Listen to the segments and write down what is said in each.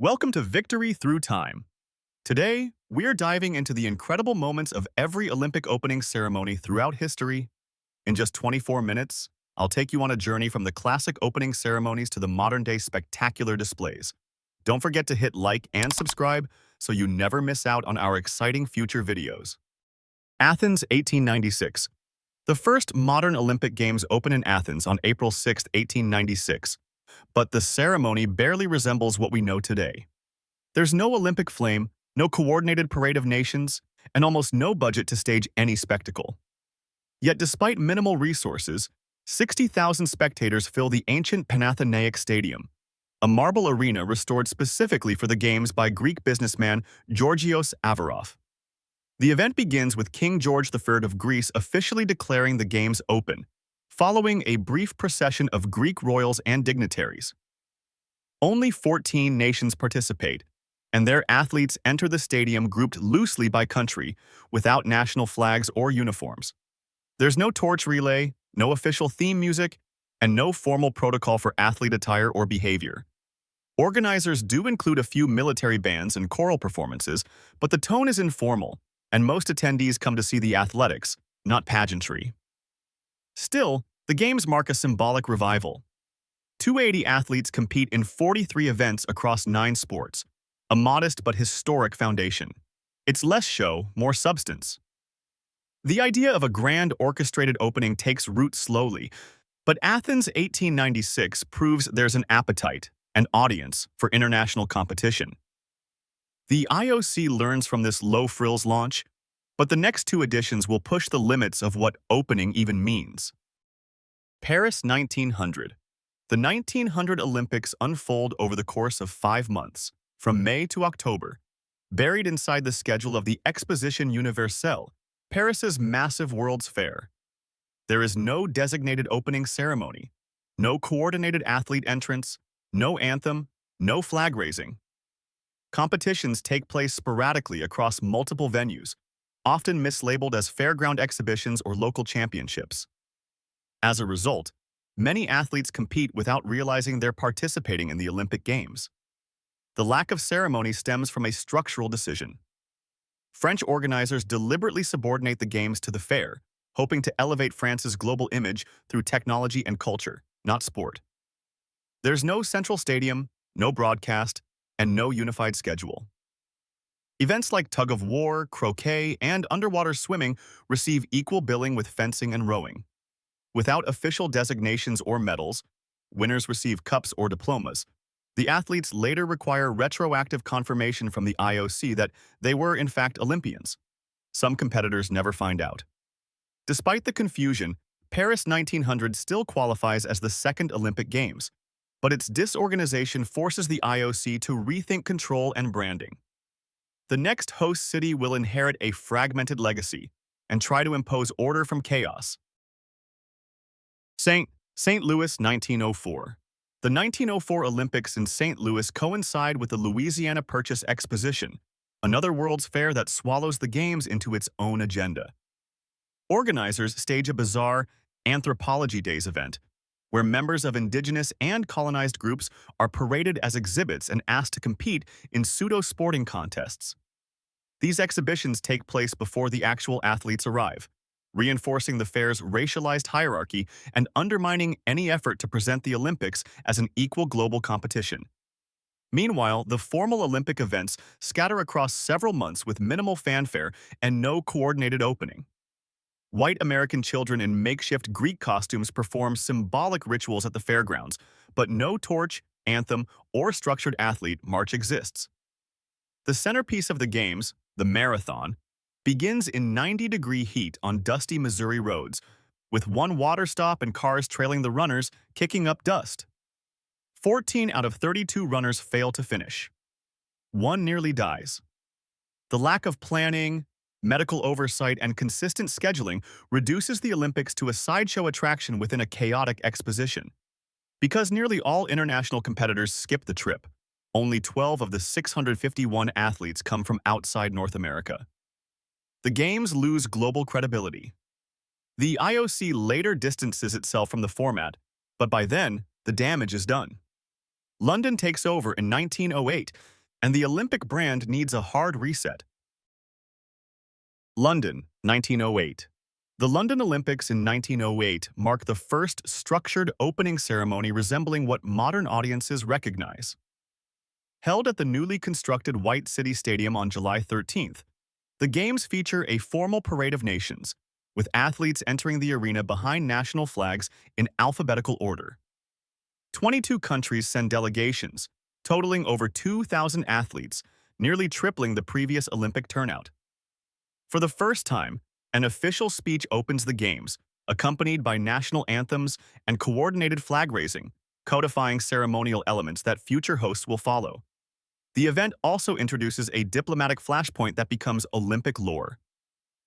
Welcome to Victory Through Time. Today, we're diving into the incredible moments of every Olympic opening ceremony throughout history. In just 24 minutes, I'll take you on a journey from the classic opening ceremonies to the modern-day spectacular displays. Don't forget to hit like and subscribe so you never miss out on our exciting future videos. Athens, 1896. The first modern Olympic Games opened in Athens on April 6, 1896. But the ceremony barely resembles what we know today. There's no Olympic flame, no coordinated parade of nations, and almost no budget to stage any spectacle. Yet despite minimal resources, 60,000 spectators fill the ancient Panathenaic Stadium, a marble arena restored specifically for the Games by Greek businessman Georgios Averrof. The event begins with King George III of Greece officially declaring the Games open, following a brief procession of Greek royals and dignitaries. Only 14 nations participate, and their athletes enter the stadium grouped loosely by country, without national flags or uniforms. There's no torch relay, no official theme music, and no formal protocol for athlete attire or behavior. Organizers do include a few military bands and choral performances, but the tone is informal, and most attendees come to see the athletics, not pageantry. Still, the Games mark a symbolic revival. 280 athletes compete in 43 events across 9 sports, a modest but historic foundation. It's less show, more substance. The idea of a grand orchestrated opening takes root slowly, but Athens 1896 proves there's an appetite, an audience, for international competition. The IOC learns from this low-frills launch, but the next 2 editions will push the limits of what opening even means. Paris 1900. The 1900 Olympics unfold over the course of 5 months, from May to October, buried inside the schedule of the Exposition Universelle, Paris's massive World's Fair. There is no designated opening ceremony, no coordinated athlete entrance, no anthem, no flag raising. Competitions take place sporadically across multiple venues, often mislabeled as fairground exhibitions or local championships. As a result, many athletes compete without realizing they're participating in the Olympic Games. The lack of ceremony stems from a structural decision. French organizers deliberately subordinate the Games to the fair, hoping to elevate France's global image through technology and culture, not sport. There's no central stadium, no broadcast, and no unified schedule. Events like tug-of-war, croquet, and underwater swimming receive equal billing with fencing and rowing. Without official designations or medals, winners receive cups or diplomas. The athletes later require retroactive confirmation from the IOC that they were, in fact, Olympians. Some competitors never find out. Despite the confusion, Paris 1900 still qualifies as the second Olympic Games, but its disorganization forces the IOC to rethink control and branding. The next host city will inherit a fragmented legacy and try to impose order from chaos. St. Louis 1904. The 1904 Olympics in St. Louis coincide with the Louisiana Purchase Exposition, another World's Fair that swallows the Games into its own agenda. Organizers stage a bizarre Anthropology Days event, where members of indigenous and colonized groups are paraded as exhibits and asked to compete in pseudo-sporting contests. These exhibitions take place before the actual athletes arrive, reinforcing the fair's racialized hierarchy and undermining any effort to present the Olympics as an equal global competition. Meanwhile, the formal Olympic events scatter across several months with minimal fanfare and no coordinated opening. White American children in makeshift Greek costumes perform symbolic rituals at the fairgrounds, but no torch, anthem, or structured athlete march exists. The centerpiece of the Games, the marathon, begins in 90-degree heat on dusty Missouri roads, with one water stop and cars trailing the runners, kicking up dust. 14 out of 32 runners fail to finish. One nearly dies. The lack of planning, medical oversight, and consistent scheduling reduces the Olympics to a sideshow attraction within a chaotic exposition. Because nearly all international competitors skip the trip, only 12 of the 651 athletes come from outside North America. The Games lose global credibility. The IOC later distances itself from the format, but by then, the damage is done. London takes over in 1908, and the Olympic brand needs a hard reset. London, 1908. The London Olympics in 1908 mark the first structured opening ceremony resembling what modern audiences recognize. Held at the newly constructed White City Stadium on July 13th, the Games feature a formal parade of nations, with athletes entering the arena behind national flags in alphabetical order. 22 countries send delegations, totaling over 2,000 athletes, nearly tripling the previous Olympic turnout. For the first time, an official speech opens the Games, accompanied by national anthems and coordinated flag-raising, codifying ceremonial elements that future hosts will follow. The event also introduces a diplomatic flashpoint that becomes Olympic lore.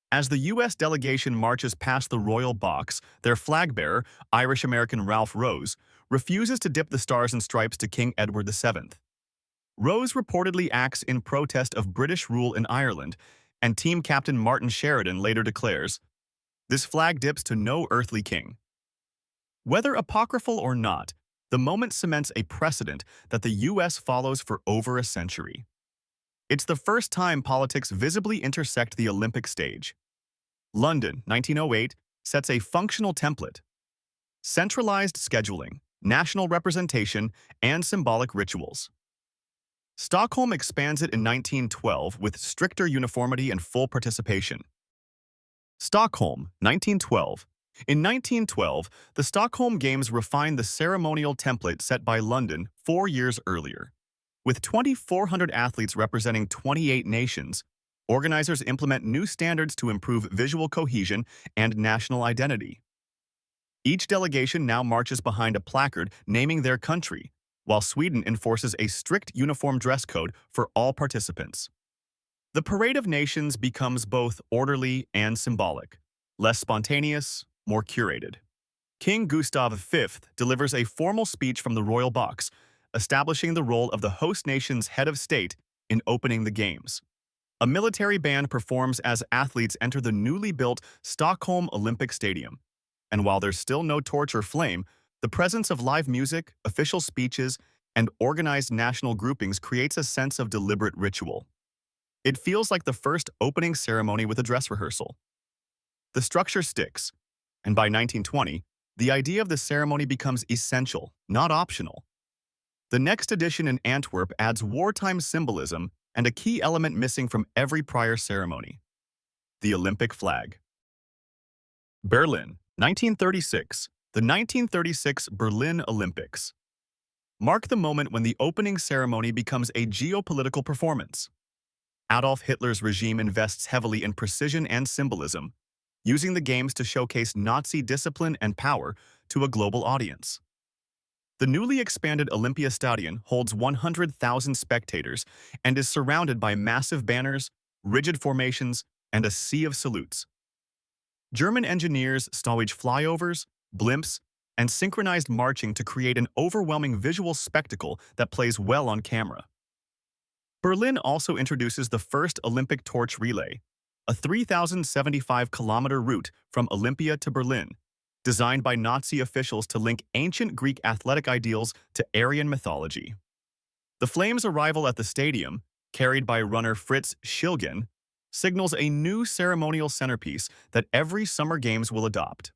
As the U.S. delegation marches past the royal box, their flag bearer, Irish-American Ralph Rose, refuses to dip the stars and stripes to King Edward VII. Rose reportedly acts in protest of British rule in Ireland, and team captain Martin Sheridan later declares, "This flag dips to no earthly king." Whether apocryphal or not, the moment cements a precedent that the U.S. follows for over a century. It's the first time politics visibly intersect the Olympic stage. London, 1908, sets a functional template. Centralized scheduling, national representation, and symbolic rituals. Stockholm expands it in 1912 with stricter uniformity and full participation. Stockholm, 1912. In 1912, the Stockholm Games refined the ceremonial template set by London 4 years earlier. With 2,400 athletes representing 28 nations, organizers implement new standards to improve visual cohesion and national identity. Each delegation now marches behind a placard naming their country, while Sweden enforces a strict uniform dress code for all participants. The Parade of Nations becomes both orderly and symbolic, less spontaneous, more curated. King Gustav V delivers a formal speech from the royal box, establishing the role of the host nation's head of state in opening the Games. A military band performs as athletes enter the newly built Stockholm Olympic Stadium. And while there's still no torch or flame, the presence of live music, official speeches, and organized national groupings creates a sense of deliberate ritual. It feels like the first opening ceremony with a dress rehearsal. The structure sticks, and by 1920, the idea of the ceremony becomes essential, not optional. The next edition in Antwerp adds wartime symbolism and a key element missing from every prior ceremony: the Olympic flag. Berlin, 1936. The 1936 Berlin Olympics mark the moment when the opening ceremony becomes a geopolitical performance. Adolf Hitler's regime invests heavily in precision and symbolism, using the Games to showcase Nazi discipline and power to a global audience. The newly expanded Olympiastadion holds 100,000 spectators and is surrounded by massive banners, rigid formations, and a sea of salutes. German engineers stage flyovers, blimps, and synchronized marching to create an overwhelming visual spectacle that plays well on camera. Berlin also introduces the first Olympic torch relay, a 3,075-kilometer route from Olympia to Berlin, designed by Nazi officials to link ancient Greek athletic ideals to Aryan mythology. The flames' arrival at the stadium, carried by runner Fritz Schilgen, signals a new ceremonial centerpiece that every Summer Games will adopt.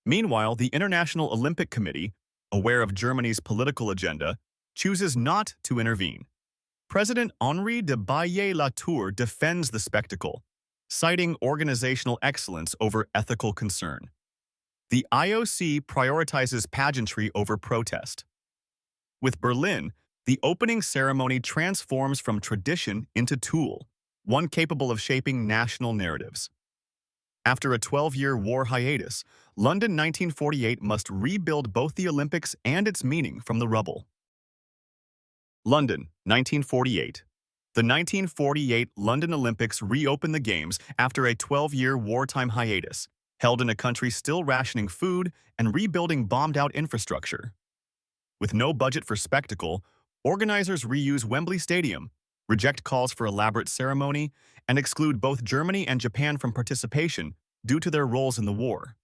Meanwhile, the International Olympic Committee, aware of Germany's political agenda, chooses not to intervene. President Henri de Baillet-Latour defends the spectacle, citing organizational excellence over ethical concern. The IOC prioritizes pageantry over protest. With Berlin, the opening ceremony transforms from tradition into tool, one capable of shaping national narratives. After a 12-year war hiatus, London 1948 must rebuild both the Olympics and its meaning from the rubble. London, 1948. The 1948 London Olympics reopened the Games after a 12-year wartime hiatus, held in a country still rationing food and rebuilding bombed-out infrastructure. With no budget for spectacle, organizers reuse Wembley Stadium, reject calls for elaborate ceremony, and exclude both Germany and Japan from participation due to their roles in the war.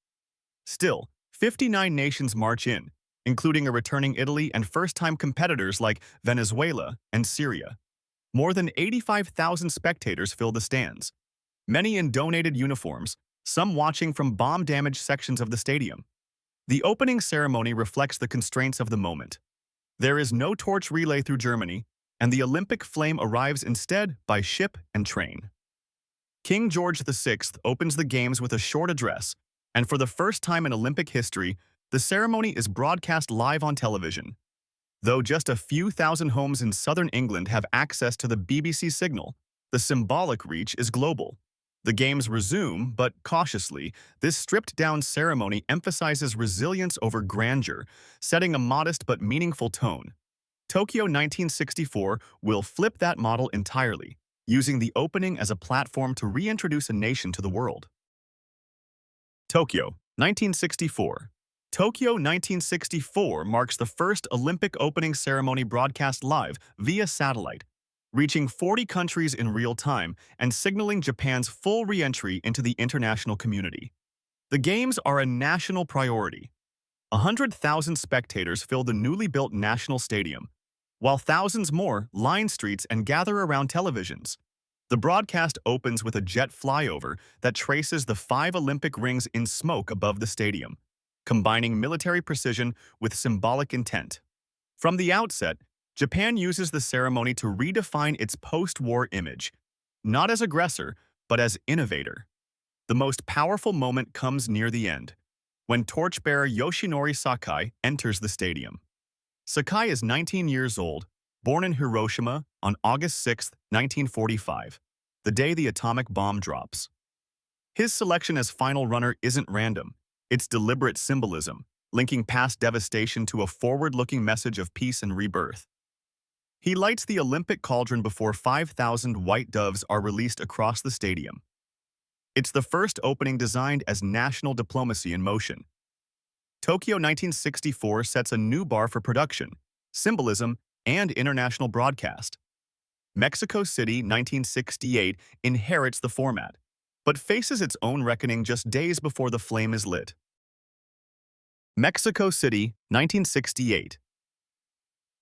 Still, 59 nations march in, including a returning Italy and first-time competitors like Venezuela and Syria. More than 85,000 spectators fill the stands, many in donated uniforms, some watching from bomb-damaged sections of the stadium. The opening ceremony reflects the constraints of the moment. There is no torch relay through Germany, and the Olympic flame arrives instead by ship and train. King George VI opens the Games with a short address, and for the first time in Olympic history, the ceremony is broadcast live on television. Though just a few thousand homes in southern England have access to the BBC signal, the symbolic reach is global. The Games resume, but cautiously. This stripped-down ceremony emphasizes resilience over grandeur, setting a modest but meaningful tone. Tokyo 1964 will flip that model entirely, using the opening as a platform to reintroduce a nation to the world. Tokyo 1964. Tokyo 1964 marks the first Olympic opening ceremony broadcast live via satellite, reaching 40 countries in real time and signaling Japan's full re-entry into the international community. The Games are a national priority. 100,000 spectators fill the newly built National Stadium, while thousands more line streets and gather around televisions. The broadcast opens with a jet flyover that traces the 5 Olympic rings in smoke above the stadium, combining military precision with symbolic intent. From the outset, Japan uses the ceremony to redefine its post-war image, not as aggressor, but as innovator. The most powerful moment comes near the end, when torchbearer Yoshinori Sakai enters the stadium. Sakai is 19 years old, born in Hiroshima on August 6, 1945, the day the atomic bomb drops. His selection as final runner isn't random. It's deliberate symbolism, linking past devastation to a forward-looking message of peace and rebirth. He lights the Olympic cauldron before 5,000 white doves are released across the stadium. It's the first opening designed as national diplomacy in motion. Tokyo 1964 sets a new bar for production, symbolism, and international broadcast. Mexico City 1968 inherits the format, but faces its own reckoning just days before the flame is lit. Mexico City 1968.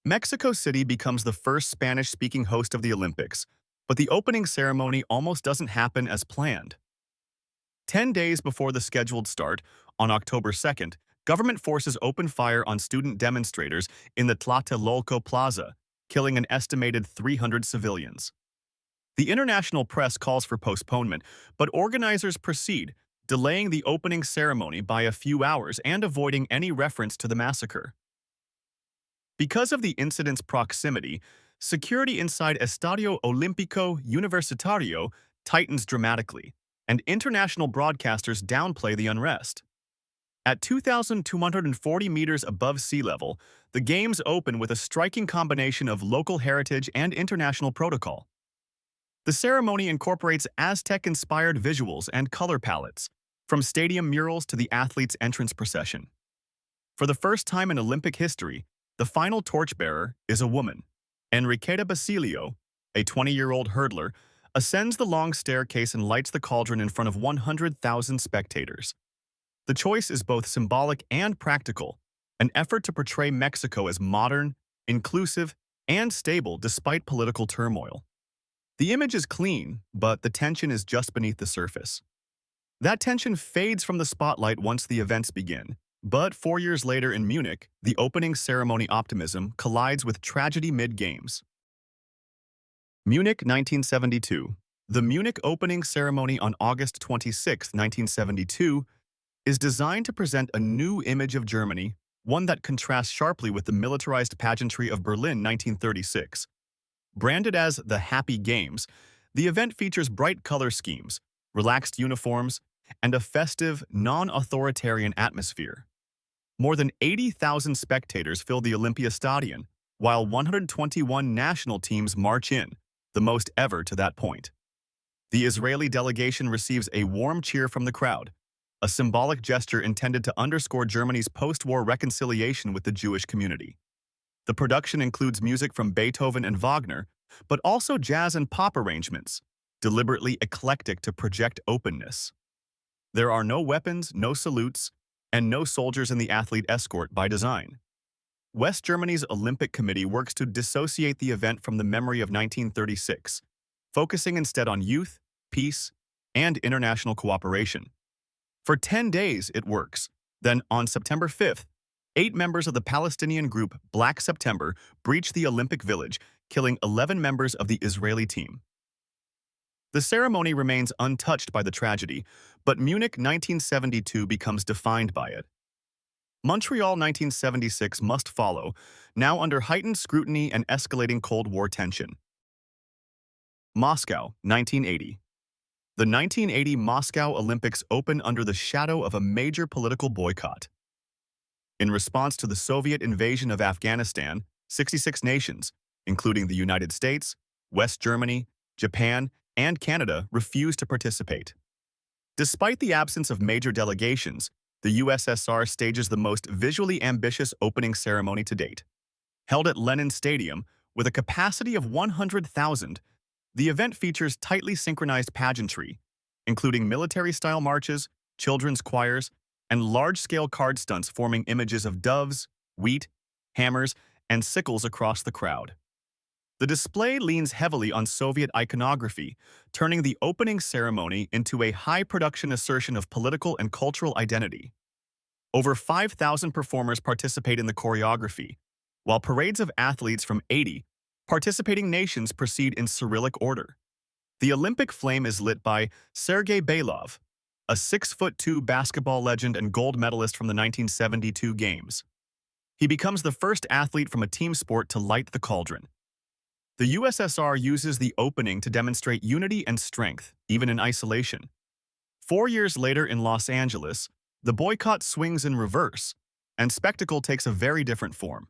Mexico City becomes the first Spanish-speaking host of the Olympics, but the opening ceremony almost doesn't happen as planned. 10 days before the scheduled start, on October 2nd, government forces opened fire on student demonstrators in the Tlatelolco Plaza, killing an estimated 300 civilians. The international press calls for postponement, but organizers proceed, delaying the opening ceremony by a few hours and avoiding any reference to the massacre. Because of the incident's proximity, security inside Estadio Olímpico Universitario tightens dramatically, and international broadcasters downplay the unrest. At 2,240 meters above sea level, the Games open with a striking combination of local heritage and international protocol. The ceremony incorporates Aztec-inspired visuals and color palettes, from stadium murals to the athletes' entrance procession. For the first time in Olympic history, the final torchbearer is a woman. Enriqueta Basilio, a 20-year-old hurdler, ascends the long staircase and lights the cauldron in front of 100,000 spectators. The choice is both symbolic and practical, an effort to portray Mexico as modern, inclusive, and stable despite political turmoil. The image is clean, but the tension is just beneath the surface. That tension fades from the spotlight once the events begin. But 4 years later in Munich, the opening ceremony optimism collides with tragedy mid-games. Munich 1972. The Munich opening ceremony on August 26, 1972, is designed to present a new image of Germany, one that contrasts sharply with the militarized pageantry of Berlin 1936. Branded as the Happy Games, the event features bright color schemes, relaxed uniforms, and a festive, non-authoritarian atmosphere. More than 80,000 spectators fill the Olympiastadion, while 121 national teams march in, the most ever to that point. The Israeli delegation receives a warm cheer from the crowd, a symbolic gesture intended to underscore Germany's post-war reconciliation with the Jewish community. The production includes music from Beethoven and Wagner, but also jazz and pop arrangements, deliberately eclectic to project openness. There are no weapons, no salutes, and no soldiers in the athlete escort by design. West Germany's Olympic Committee works to dissociate the event from the memory of 1936, focusing instead on youth, peace, and international cooperation. For 10 days, it works. Then, on September 5th, 8 members of the Palestinian group Black September breached the Olympic Village, killing 11 members of the Israeli team. The ceremony remains untouched by the tragedy, but Munich 1972 becomes defined by it. Montreal 1976 must follow, now under heightened scrutiny and escalating Cold War tension. Moscow, 1980. The 1980 Moscow Olympics open under the shadow of a major political boycott. In response to the Soviet invasion of Afghanistan, 66 nations, including the United States, West Germany, Japan, and Canada, refused to participate. Despite the absence of major delegations, the USSR stages the most visually ambitious opening ceremony to date. Held at Lenin Stadium, with a capacity of 100,000, the event features tightly synchronized pageantry, including military-style marches, children's choirs, and large-scale card stunts forming images of doves, wheat, hammers, and sickles across the crowd. The display leans heavily on Soviet iconography, turning the opening ceremony into a high-production assertion of political and cultural identity. Over 5,000 performers participate in the choreography, while parades of athletes from 80 participating nations proceed in Cyrillic order. The Olympic flame is lit by Sergei Bailov, a 6'2" basketball legend and gold medalist from the 1972 Games. He becomes the first athlete from a team sport to light the cauldron. The USSR uses the opening to demonstrate unity and strength, even in isolation. 4 years later in Los Angeles, the boycott swings in reverse, and spectacle takes a very different form.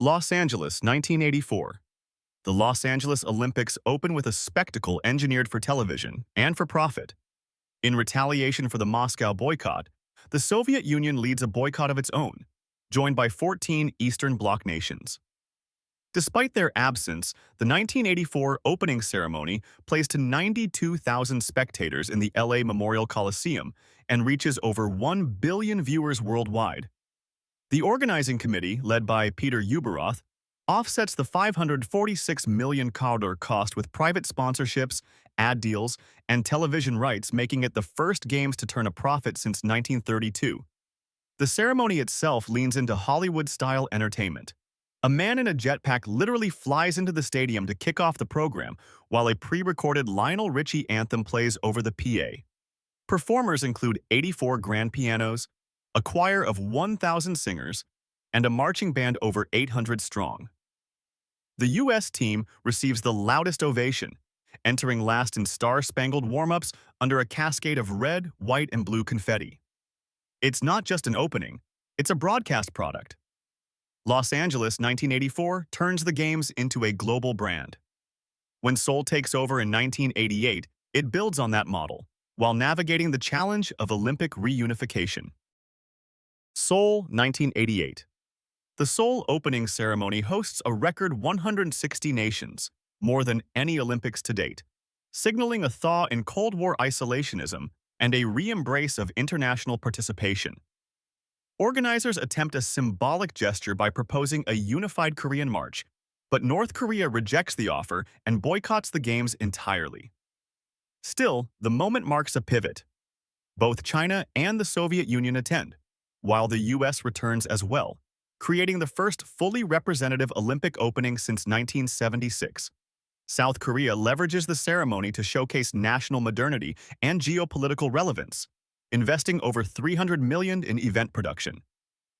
Los Angeles, 1984. The Los Angeles Olympics open with a spectacle engineered for television and for profit. In retaliation for the Moscow boycott, the Soviet Union leads a boycott of its own, joined by 14 Eastern Bloc nations. Despite their absence, the 1984 opening ceremony plays to 92,000 spectators in the LA Memorial Coliseum and reaches over 1 billion viewers worldwide. The organizing committee, led by Peter Ueberroth, offsets the $546 million cost with private sponsorships, ad deals, and television rights, making it the first Games to turn a profit since 1932. The ceremony itself leans into Hollywood-style entertainment. A man in a jetpack literally flies into the stadium to kick off the program, while a pre-recorded Lionel Richie anthem plays over the PA. Performers include 84 grand pianos, a choir of 1,000 singers, and a marching band over 800 strong. The U.S. team receives the loudest ovation, entering last in star-spangled warm-ups under a cascade of red, white, and blue confetti. It's not just an opening, it's a broadcast product. Los Angeles 1984 turns the Games into a global brand. When Seoul takes over in 1988, it builds on that model, while navigating the challenge of Olympic reunification. Seoul 1988. The Seoul opening ceremony hosts a record 160 nations, more than any Olympics to date, signaling a thaw in Cold War isolationism and a re-embrace of international participation. Organizers attempt a symbolic gesture by proposing a unified Korean march, but North Korea rejects the offer and boycotts the Games entirely. Still, the moment marks a pivot. Both China and the Soviet Union attend, while the U.S. returns as well, creating the first fully representative Olympic opening since 1976. South Korea leverages the ceremony to showcase national modernity and geopolitical relevance, investing over $300 million in event production.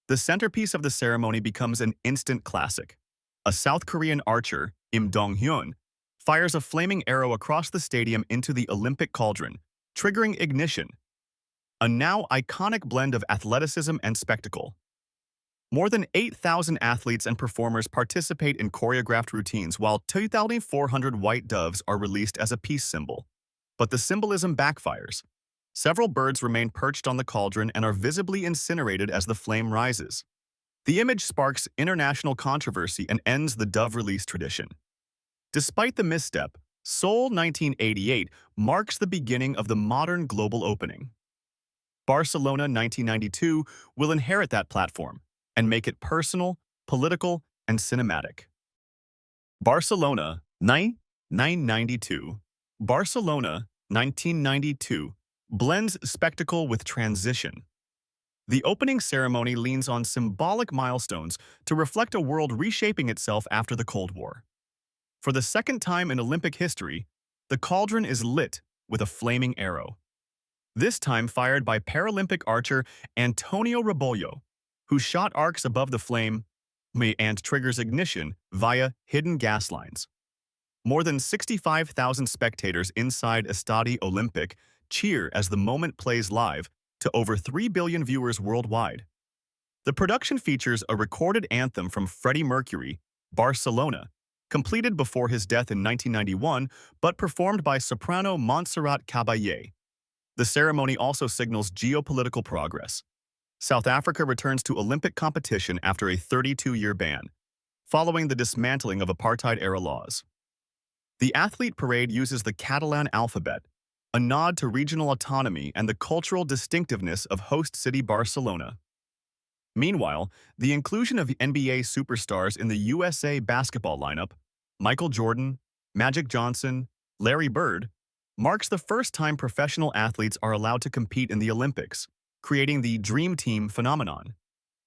The centerpiece of the ceremony becomes an instant classic. A South Korean archer, Im Dong-hyun, fires a flaming arrow across the stadium into the Olympic cauldron, triggering ignition. A now iconic blend of athleticism and spectacle. More than 8,000 athletes and performers participate in choreographed routines, while 2,400 white doves are released as a peace symbol. But the symbolism backfires. Several birds remain perched on the cauldron and are visibly incinerated as the flame rises. The image sparks international controversy and ends the dove release tradition. Despite the misstep, Seoul 1988 marks the beginning of the modern global opening. Barcelona 1992 will inherit that platform, and make it personal, political, and cinematic. Barcelona, 1992. Barcelona, 1992, blends spectacle with transition. The opening ceremony leans on symbolic milestones to reflect a world reshaping itself after the Cold War. For the second time in Olympic history, the cauldron is lit with a flaming arrow. This time fired by Paralympic archer Antonio Rebollo, who shot arcs above the flame and triggers ignition via hidden gas lines. More than 65,000 spectators inside Estadi Olympic cheer as the moment plays live to over 3 billion viewers worldwide. The production features a recorded anthem from Freddie Mercury, Barcelona, completed before his death in 1991, but performed by soprano Montserrat Caballé. The ceremony also signals geopolitical progress. South Africa returns to Olympic competition after a 32-year ban, following the dismantling of apartheid-era laws. The athlete parade uses the Catalan alphabet, a nod to regional autonomy and the cultural distinctiveness of host city Barcelona. Meanwhile, the inclusion of NBA superstars in the USA basketball lineup, Michael Jordan, Magic Johnson, Larry Bird, marks the first time professional athletes are allowed to compete in the Olympics, creating the Dream Team phenomenon.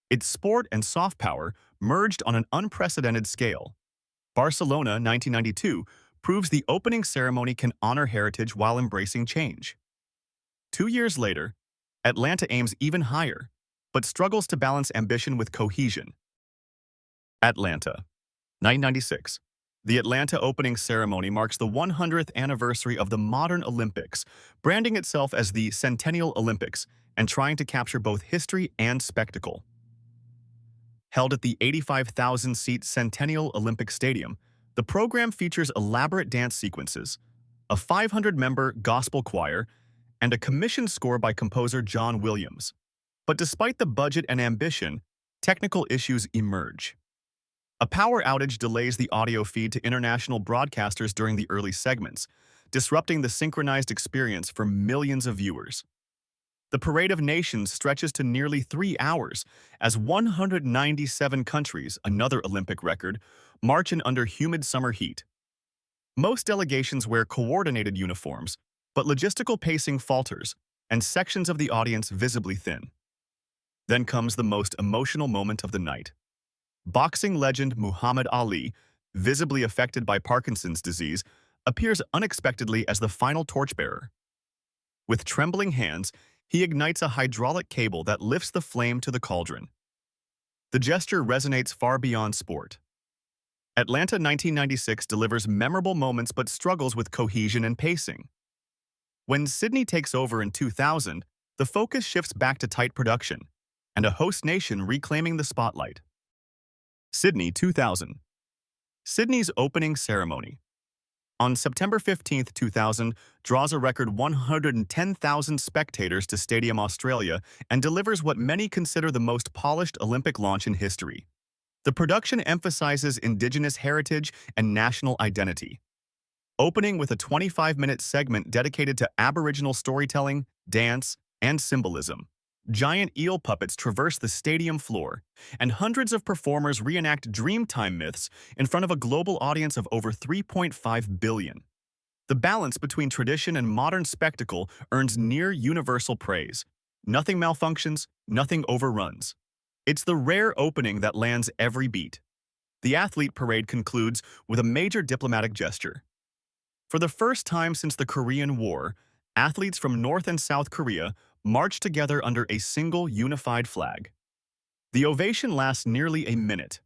Its sport and soft power merged on an unprecedented scale. Barcelona 1992 proves the opening ceremony can honor heritage while embracing change. 2 years later, Atlanta aims even higher, but struggles to balance ambition with cohesion. Atlanta, 1996. The Atlanta opening ceremony marks the 100th anniversary of the modern Olympics, branding itself as the Centennial Olympics and trying to capture both history and spectacle. Held at the 85,000-seat Centennial Olympic Stadium, the program features elaborate dance sequences, a 500-member gospel choir, and a commissioned score by composer John Williams. But despite the budget and ambition, technical issues emerge. A power outage delays the audio feed to international broadcasters during the early segments, disrupting the synchronized experience for millions of viewers. The Parade of Nations stretches to nearly 3 hours, as 197 countries, another Olympic record, march in under humid summer heat. Most delegations wear coordinated uniforms, but logistical pacing falters, and sections of the audience visibly thin. Then comes the most emotional moment of the night. Boxing legend Muhammad Ali, visibly affected by Parkinson's disease, appears unexpectedly as the final torchbearer. With trembling hands, he ignites a hydraulic cable that lifts the flame to the cauldron. The gesture resonates far beyond sport. Atlanta 1996 delivers memorable moments but struggles with cohesion and pacing. When Sydney takes over in 2000, the focus shifts back to tight production, and a host nation reclaiming the spotlight. Sydney 2000. Sydney's opening ceremony. On September 15, 2000, draws a record 110,000 spectators to Stadium Australia and delivers what many consider the most polished Olympic launch in history. The production emphasizes Indigenous heritage and national identity, opening with a 25-minute segment dedicated to Aboriginal storytelling, dance, and symbolism. Giant eel puppets traverse the stadium floor, and hundreds of performers reenact Dreamtime myths in front of a global audience of over 3.5 billion. The balance between tradition and modern spectacle earns near-universal praise. Nothing malfunctions, nothing overruns. It's the rare opening that lands every beat. The athlete parade concludes with a major diplomatic gesture. For the first time since the Korean War, athletes from North and South Korea march together under a single unified flag. The ovation lasts nearly a minute.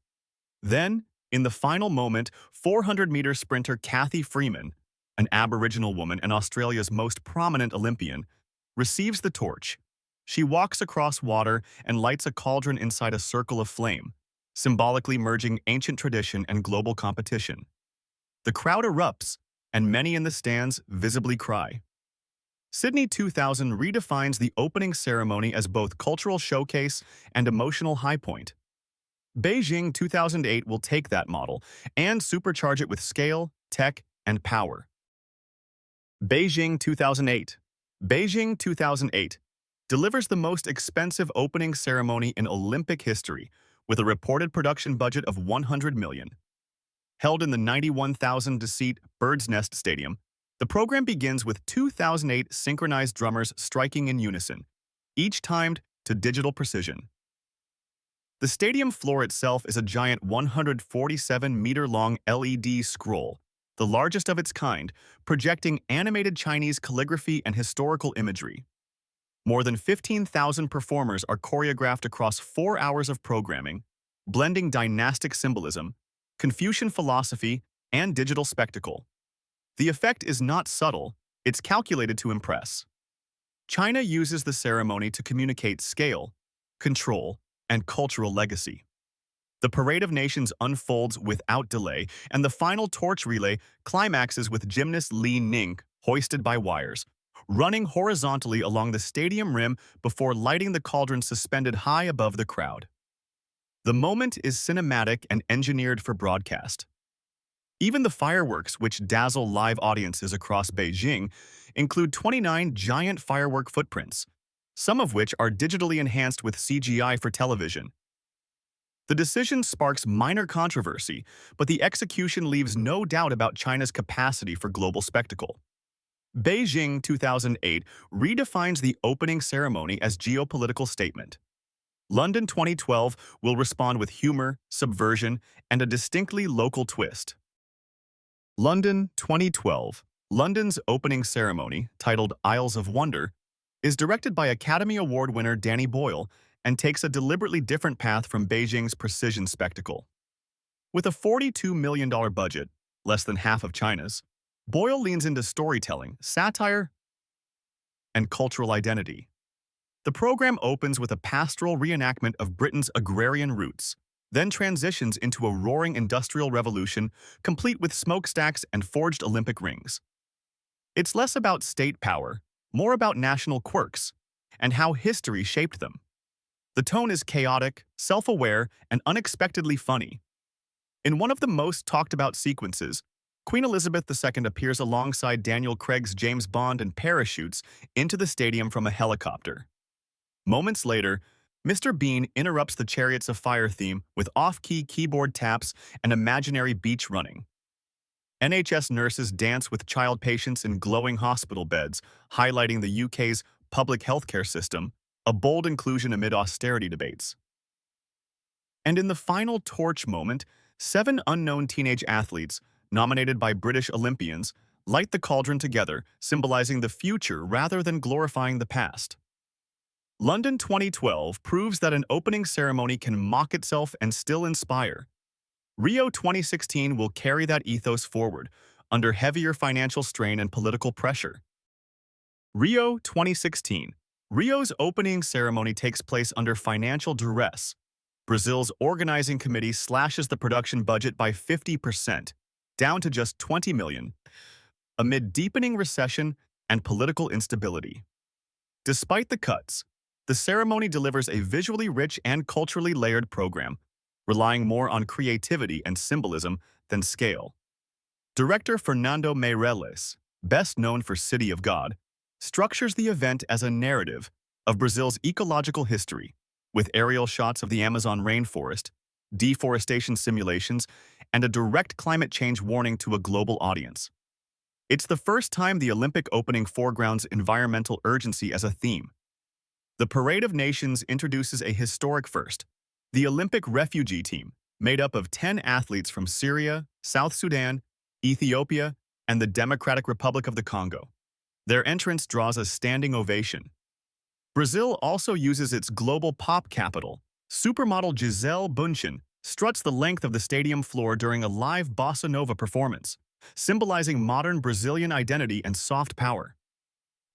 Then, in the final moment, 400-meter sprinter Cathy Freeman, an Aboriginal woman and Australia's most prominent Olympian, receives the torch. She walks across water and lights a cauldron inside a circle of flame, symbolically merging ancient tradition and global competition. The crowd erupts, and many in the stands visibly cry. Sydney 2000 redefines the opening ceremony as both cultural showcase and emotional high point. Beijing 2008 will take that model and supercharge it with scale, tech, and power. Beijing 2008. Beijing 2008 delivers the most expensive opening ceremony in Olympic history, with a reported production budget of 100 million. Held in the 91,000-seat Bird's Nest Stadium, the program begins with 2008 synchronized drummers striking in unison, each timed to digital precision. The stadium floor itself is a giant 147-meter-long LED scroll, the largest of its kind, projecting animated Chinese calligraphy and historical imagery. More than 15,000 performers are choreographed across 4 hours of programming, blending dynastic symbolism, Confucian philosophy, and digital spectacle. The effect is not subtle, it's calculated to impress. China uses the ceremony to communicate scale, control, and cultural legacy. The Parade of Nations unfolds without delay, and the final torch relay climaxes with gymnast Li Ning hoisted by wires, running horizontally along the stadium rim before lighting the cauldron suspended high above the crowd. The moment is cinematic and engineered for broadcast. Even the fireworks, which dazzle live audiences across Beijing, include 29 giant firework footprints, some of which are digitally enhanced with CGI for television. The decision sparks minor controversy, but the execution leaves no doubt about China's capacity for global spectacle. Beijing 2008 redefines the opening ceremony as geopolitical statement. London 2012 will respond with humor, subversion, and a distinctly local twist. London 2012. London's opening ceremony, titled Isles of Wonder, is directed by Academy Award winner Danny Boyle and takes a deliberately different path from Beijing's precision spectacle. With a $42 million budget, less than half of China's, Boyle leans into storytelling, satire, and cultural identity. The program opens with a pastoral reenactment of Britain's agrarian roots, then transitions into a roaring industrial revolution, complete with smokestacks and forged Olympic rings. It's less about state power, more about national quirks, and how history shaped them. The tone is chaotic, self-aware, and unexpectedly funny. In one of the most talked-about sequences, Queen Elizabeth II appears alongside Daniel Craig's James Bond and parachutes into the stadium from a helicopter. Moments later, Mr. Bean interrupts the Chariots of Fire theme with off-key keyboard taps and imaginary beach running. NHS nurses dance with child patients in glowing hospital beds, highlighting the UK's public healthcare system, a bold inclusion amid austerity debates. And in the final torch moment, 7 unknown teenage athletes, nominated by British Olympians, light the cauldron together, symbolizing the future rather than glorifying the past. London 2012 proves that an opening ceremony can mock itself and still inspire. Rio 2016 will carry that ethos forward, under heavier financial strain and political pressure. Rio 2016. Rio's opening ceremony takes place under financial duress. Brazil's organizing committee slashes the production budget by 50%, down to just 20 million, amid deepening recession and political instability. Despite the cuts, the ceremony delivers a visually rich and culturally layered program, relying more on creativity and symbolism than scale. Director Fernando Meirelles, best known for City of God, structures the event as a narrative of Brazil's ecological history, with aerial shots of the Amazon rainforest, deforestation simulations, and a direct climate change warning to a global audience. It's the first time the Olympic opening foregrounds environmental urgency as a theme. The Parade of Nations introduces a historic first, the Olympic refugee team, made up of 10 athletes from Syria, South Sudan, Ethiopia, and the Democratic Republic of the Congo. Their entrance draws a standing ovation. Brazil also uses its global pop capital. Supermodel Gisele Bündchen struts the length of the stadium floor during a live bossa nova performance, symbolizing modern Brazilian identity and soft power.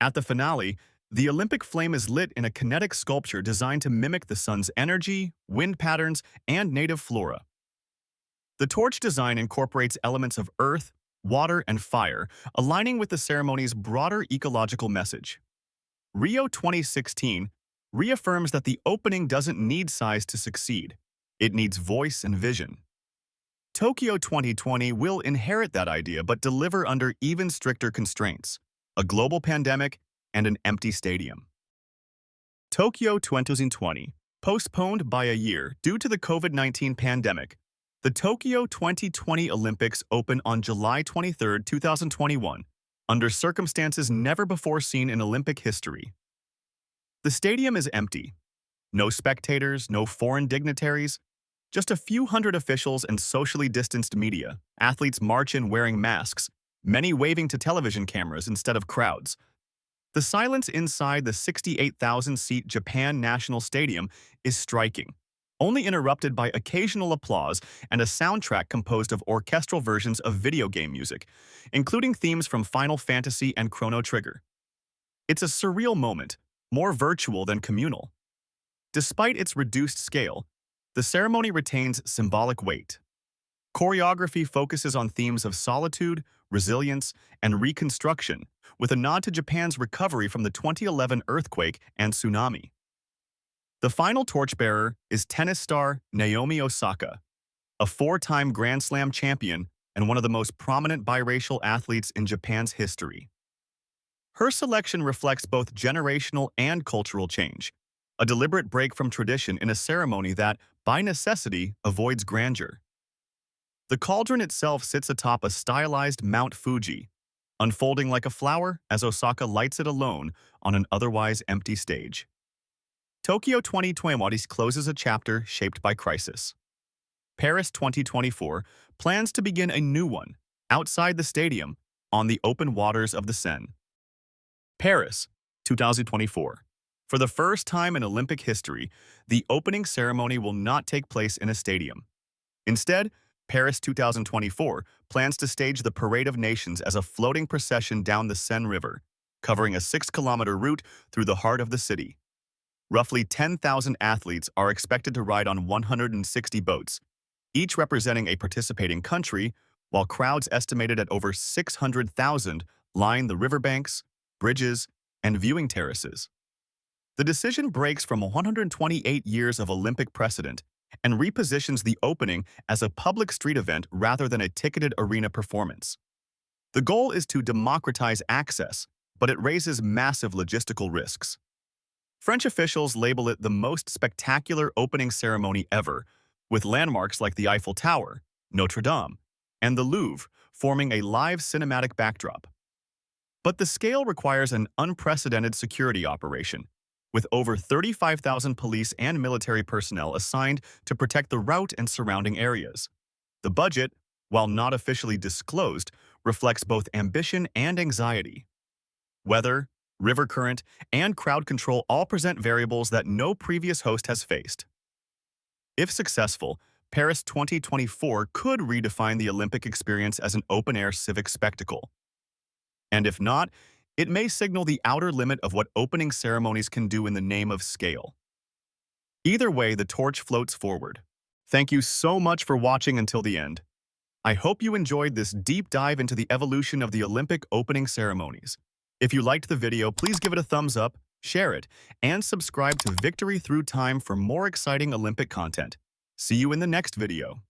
At the finale, the Olympic flame is lit in a kinetic sculpture designed to mimic the sun's energy, wind patterns, and native flora. The torch design incorporates elements of earth, water, and fire, aligning with the ceremony's broader ecological message. Rio 2016 reaffirms that the opening doesn't need size to succeed. It needs voice and vision. Tokyo 2020 will inherit that idea but deliver under even stricter constraints: a global pandemic and an empty stadium. Tokyo 2020. Postponed by a year due to the COVID-19 pandemic, the Tokyo 2020 Olympics open on July 23, 2021, under circumstances never before seen in Olympic history. The stadium is empty. No spectators, no foreign dignitaries, just a few hundred officials and socially distanced media. Athletes march in wearing masks, many waving to television cameras instead of crowds. The silence inside the 68,000-seat Japan National Stadium is striking, only interrupted by occasional applause and a soundtrack composed of orchestral versions of video game music, including themes from Final Fantasy and Chrono Trigger. It's a surreal moment, more virtual than communal. Despite its reduced scale, the ceremony retains symbolic weight. Choreography focuses on themes of solitude, resilience, and reconstruction, with a nod to Japan's recovery from the 2011 earthquake and tsunami. The final torchbearer is tennis star Naomi Osaka, a four-time Grand Slam champion and one of the most prominent biracial athletes in Japan's history. Her selection reflects both generational and cultural change, a deliberate break from tradition in a ceremony that, by necessity, avoids grandeur. The cauldron itself sits atop a stylized Mount Fuji, unfolding like a flower as Osaka lights it alone on an otherwise empty stage. Tokyo 2021 closes a chapter shaped by crisis. Paris 2024 plans to begin a new one, outside the stadium, on the open waters of the Seine. Paris 2024. For the first time in Olympic history, the opening ceremony will not take place in a stadium. Instead, Paris 2024 plans to stage the Parade of Nations as a floating procession down the Seine River, covering a 6-kilometer route through the heart of the city. Roughly 10,000 athletes are expected to ride on 160 boats, each representing a participating country, while crowds estimated at over 600,000 line the riverbanks, bridges, and viewing terraces. The decision breaks from 128 years of Olympic precedent and repositions the opening as a public street event rather than a ticketed arena performance. The goal is to democratize access, but it raises massive logistical risks. French officials label it the most spectacular opening ceremony ever, with landmarks like the Eiffel Tower, Notre Dame, and the Louvre forming a live cinematic backdrop. But the scale requires an unprecedented security operation, with over 35,000 police and military personnel assigned to protect the route and surrounding areas. The budget, while not officially disclosed, reflects both ambition and anxiety. Weather, river current, and crowd control all present variables that no previous host has faced. If successful, Paris 2024 could redefine the Olympic experience as an open-air civic spectacle. And if not, it may signal the outer limit of what opening ceremonies can do in the name of scale. Either way, the torch floats forward. Thank you so much for watching until the end. I hope you enjoyed this deep dive into the evolution of the Olympic opening ceremonies. If you liked the video, please give it a thumbs up, share it, and subscribe to Victory Through Time for more exciting Olympic content. See you in the next video.